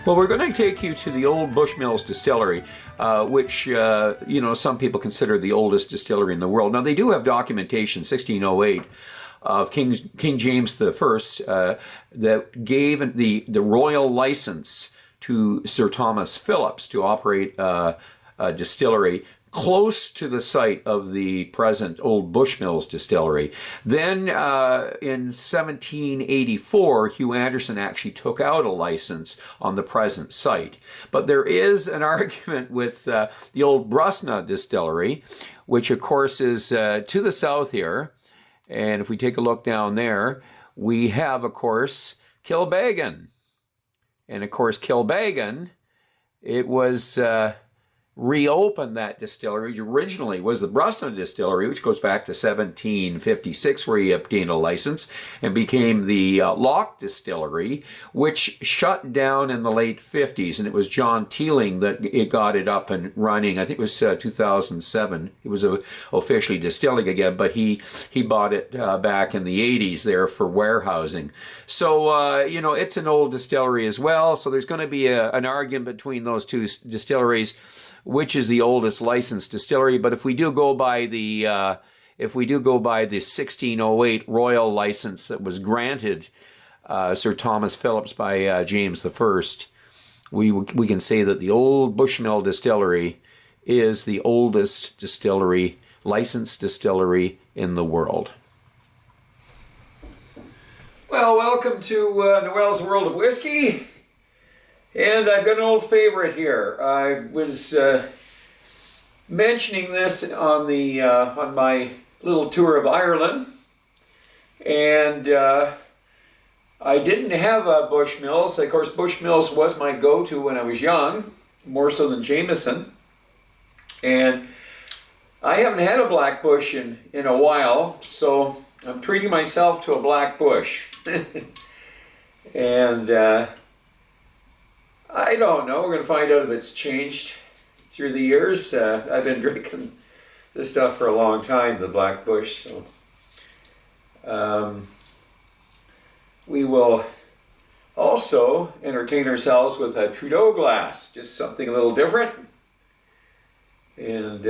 Well, we're going to take you to the old Bushmills distillery, which, some people consider the oldest distillery in the world. Now, they do have documentation, 1608, of King James I, that gave the royal license to Sir Thomas Phillips to operate a distillery close to the site of the present old Bushmills distillery. Then in 1784, Hugh Anderson actually took out a license on the present site. But there is an argument with the old Brusna distillery, which of course is to the south here. And if we take a look down there, we have, of course, Kilbeggan. And of course, Kilbeggan, it was reopened, that distillery originally was the Brusna distillery, which goes back to 1756, where he obtained a license and became the Lock distillery, which shut down in the late 50s. And it was John Teeling that it got it up and running. I think it was 2007. It was officially distilling again, but he bought it back in the 80s there for warehousing. So, it's an old distillery as well. So there's going to be an argument between those two distilleries, which is the oldest licensed distillery. But if we do go by the 1608 royal license that was granted Sir Thomas Phillips by James I, we can say that the old Bushmill distillery is the oldest distillery, licensed distillery in the world. Well, welcome to Noel's World of Whiskey. And I've got an old favorite here. I was mentioning this on my little tour of Ireland, and I didn't have a Bushmills. Of course, Bushmills was my go-to when I was young, more so than Jameson. And I haven't had a Black Bush in a while, so I'm treating myself to a Black Bush. And I don't know. We're going to find out if it's changed through the years. I've been drinking this stuff for a long time, the Black Bush. So we will also entertain ourselves with a Trudeau glass, just something a little different. And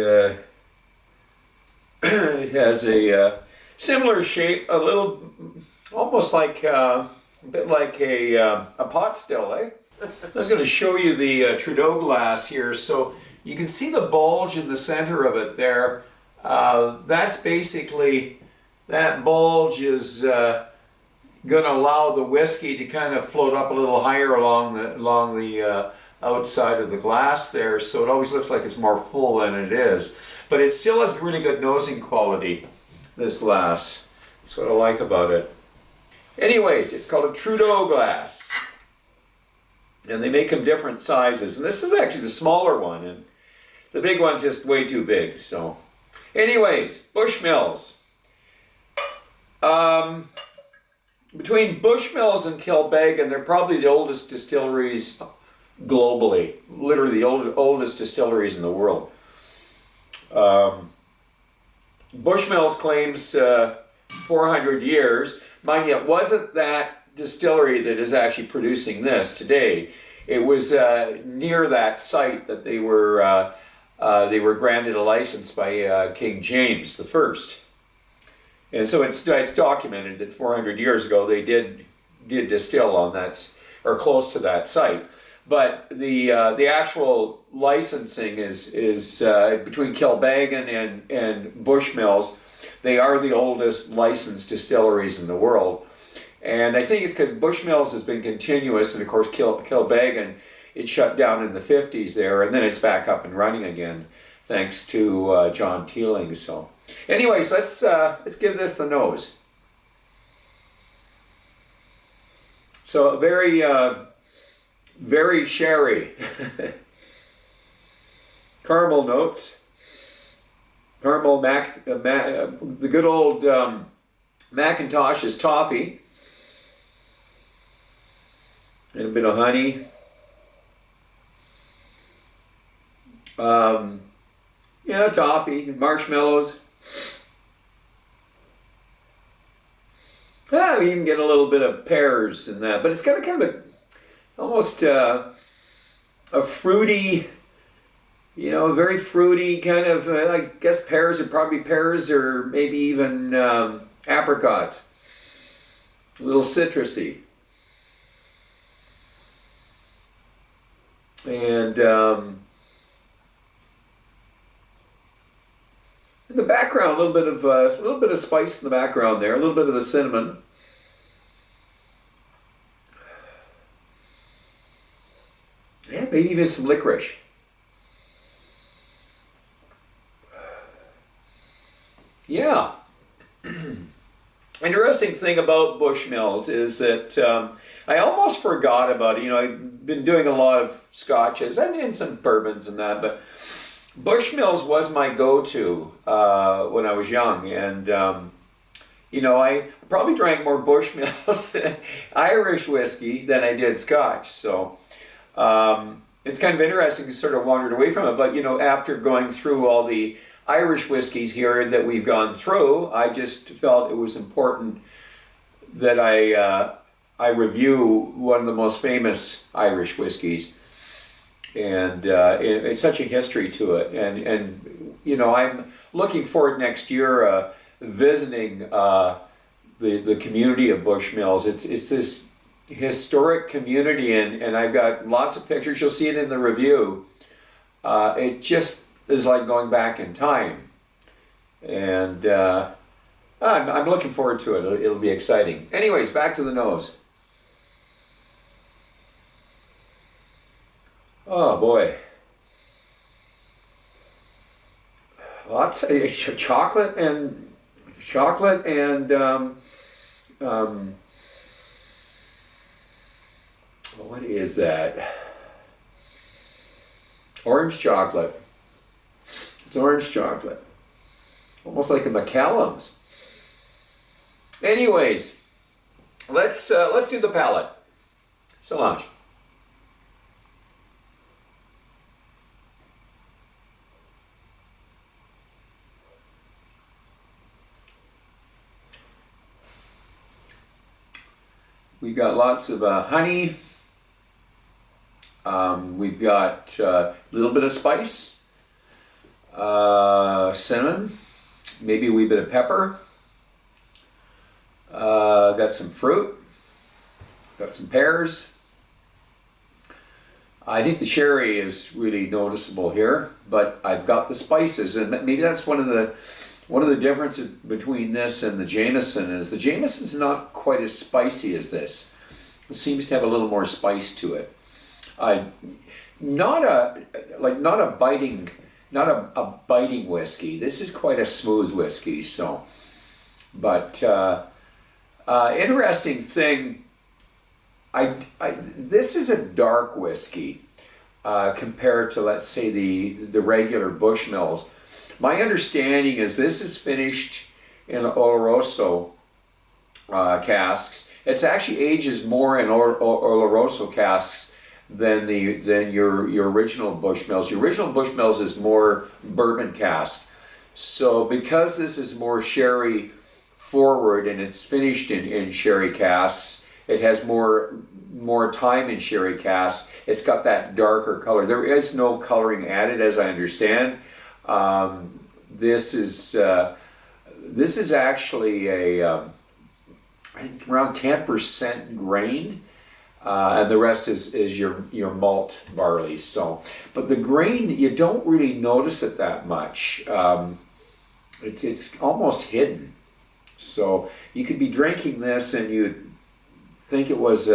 it has a similar shape, a little, almost like a bit like a pot still, eh? I was going to show you the Trudeau glass here. So you can see the bulge in the center of it there. That's basically, that bulge is going to allow the whiskey to kind of float up a little higher along the outside of the glass there. So it always looks like it's more full than it is. But it still has really good nosing quality, this glass. That's what I like about it. Anyways, it's called a Trudeau glass. And they make them different sizes. And this is actually the smaller one. And the big one's just way too big. So, anyways, Bushmills. Between Bushmills and Kilbeggan, they're probably the oldest distilleries globally. Literally the oldest distilleries in the world. Bushmills claims 400 years. Mind you, it wasn't that distillery that is actually producing this today. It was near that site that they were granted a license by King James I. And so it's documented that 400 years ago they did distill on that, or close to that site. But the actual licensing is between Kilbeggan and Bushmills. They are the oldest licensed distilleries in the world. And I think it's because Bushmills has been continuous, and of course Kilbeggan, it shut down in the 50s there, and then it's back up and running again, thanks to John Teeling. So, anyways, let's give this the nose. So very sherry, caramel notes, caramel the good old Macintosh's toffee. And a bit of honey. Toffee, marshmallows. We even get a little bit of pears in that, but it's got a kind of a almost a fruity, very fruity kind of, I guess pears are probably pears or maybe even apricots. A little citrusy. And in the background, a little bit of spice in the background there, a little bit of the cinnamon. Yeah, maybe even some licorice. Yeah. Interesting thing about Bushmills is that I almost forgot about it. I've been doing a lot of scotches and some bourbons and that, but Bushmills was my go-to when I was young. And, I probably drank more Bushmills Irish whiskey than I did Scotch. So it's kind of interesting to sort of wandered away from it. But, after going through all the Irish whiskeys here that we've gone through, I just felt it was important that I review one of the most famous Irish whiskeys, and it's such a history to it. And I'm looking forward next year visiting the community of Bushmills. It's this historic community, and I've got lots of pictures. You'll see it in the review. It just is like going back in time, and I'm looking forward to it. It'll be exciting. Anyways, back to the nose. Oh boy, lots of chocolate and what is that? Orange chocolate. It's orange chocolate, almost like a McCallum's. Anyways, let's do the palate. Solange. We've got lots of honey. We've got a little bit of spice. Cinnamon, maybe a wee bit of pepper. Got some fruit. Got some pears. I think the sherry is really noticeable here, but I've got the spices, and maybe that's one of the differences between this and the Jameson is the Jameson's not quite as spicy as this. It seems to have a little more spice to it. Not a biting whiskey. This is quite a smooth whiskey. So, but interesting thing. This is a dark whiskey compared to, let's say, the regular Bushmills. My understanding is this is finished in Oloroso casks. It's actually ages more in Oloroso casks than your original Bushmills. Your original Bushmills is more bourbon cask. So because this is more sherry forward and it's finished in sherry casks, it has more time in sherry casks. It's got that darker color. There is no coloring added, as I understand. This is actually around 10% grain. And the rest is your malt barley. So, but the grain, you don't really notice it that much. It's almost hidden. So you could be drinking this and you'd think it was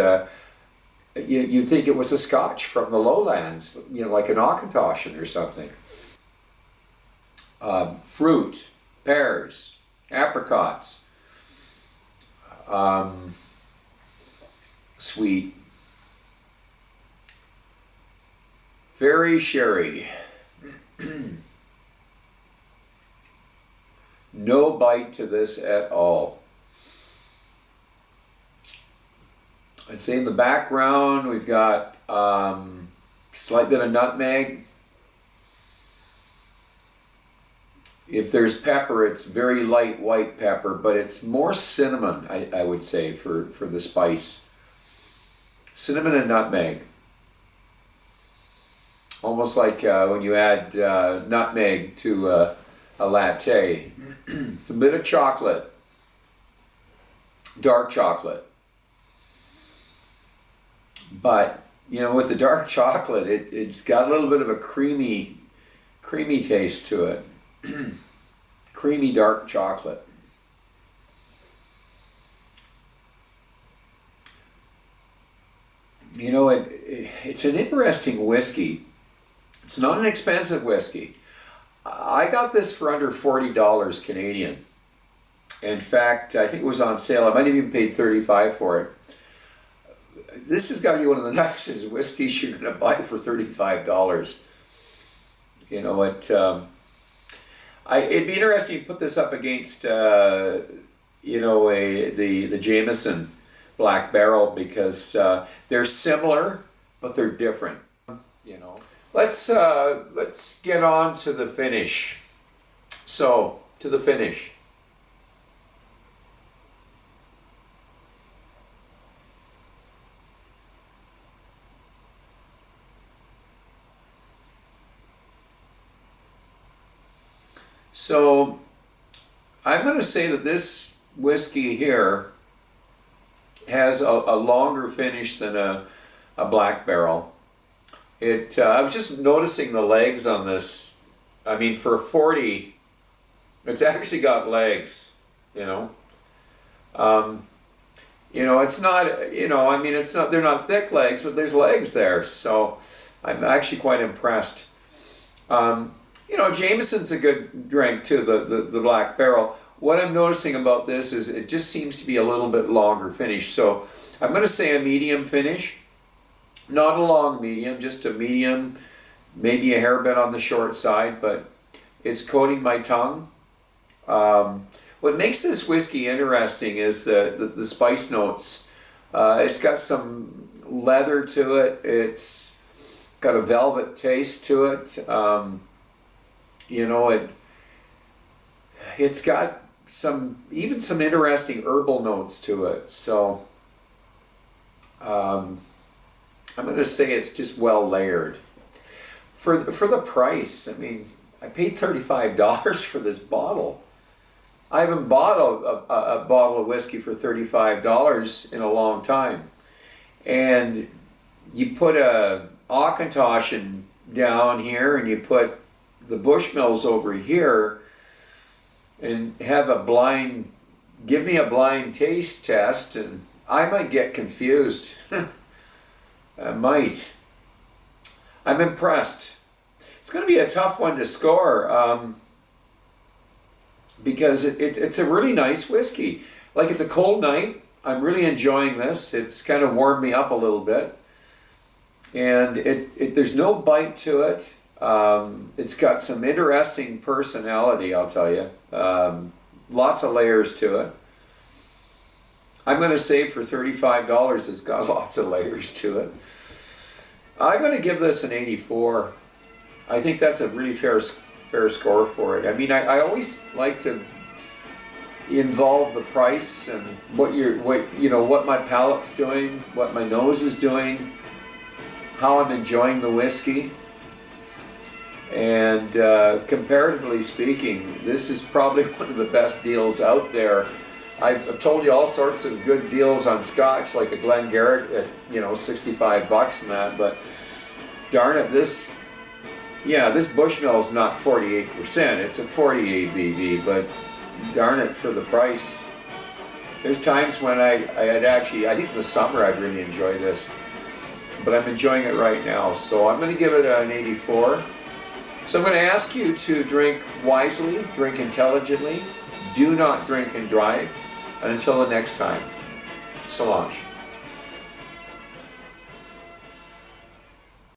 you'd think it was a Scotch from the lowlands, like an Auchentoshan or something. Fruit, pears, apricots, sweet. Very sherry. No bite to this at all. I'd say in the background we've got slight bit of nutmeg. If there's pepper, it's very light white pepper, but it's more cinnamon, I would say, for the spice. cinnamon and nutmeg. Almost like when you add nutmeg to a latte. A bit of chocolate, dark chocolate. But, you know, with the dark chocolate, it's got a little bit of a creamy taste to it. Creamy dark chocolate. You know, it's an interesting whiskey. It's not an expensive whiskey. I got this for under $40 Canadian. In fact, I think it was on sale. I might have even paid $35 for it. This has got to be one of the nicest whiskeys you're going to buy for $35. You know, it'd be interesting to put this up against, you know, the Jameson Black Barrel, because they're similar, but they're different. You know, let's get on to the finish. So, to the finish. So, I'm going to say that this whiskey here has a longer finish than a Black Barrel. I was just noticing the legs on this. I mean, for a 40, it's actually got legs, you know. You know, it's not, you know, I mean, it's not, they're not thick legs, but there's legs there. So I'm actually quite impressed. You know, Jameson's a good drink too, the Black Barrel. What I'm noticing about this is it just seems to be a little bit longer finish. So I'm going to say a medium finish. Not a long medium, just a medium, maybe a hair bit on the short side, but it's coating my tongue. What makes this whiskey interesting is the spice notes. It's got some leather to it. It's got a velvet taste to it. You know, it's got even some interesting herbal notes to it. So I'm going to say it's just well layered. For the price, I mean, I paid $35 for this bottle. I haven't bought a bottle of whiskey for $35 in a long time. And you put a Auchentoshan down here and you put the Bushmills over here and give me a blind taste test, and I might get confused. I might. I'm impressed. It's going to be a tough one to score because it's a really nice whiskey. Like, it's a cold night. I'm really enjoying this. It's kind of warmed me up a little bit. And there's no bite to it. It's got some interesting personality, I'll tell you. Lots of layers to it. I'm going to say for $35, it's got lots of layers to it. I'm going to give this an 84. I think that's a really fair score for it. I mean, I always like to involve the price and what my palate's doing, what my nose is doing, how I'm enjoying the whiskey. And comparatively speaking, this is probably one of the best deals out there. I've told you all sorts of good deals on Scotch, like a Glengarrick at $65 and that. But darn it, this Bushmills is not 48%. It's a 40 ABV, but darn it for the price. There's times when I think in the summer I'd really enjoy this, but I'm enjoying it right now. So I'm going to give it an 84. So I'm going to ask you to drink wisely, drink intelligently, do not drink and drive, and until the next time, so long.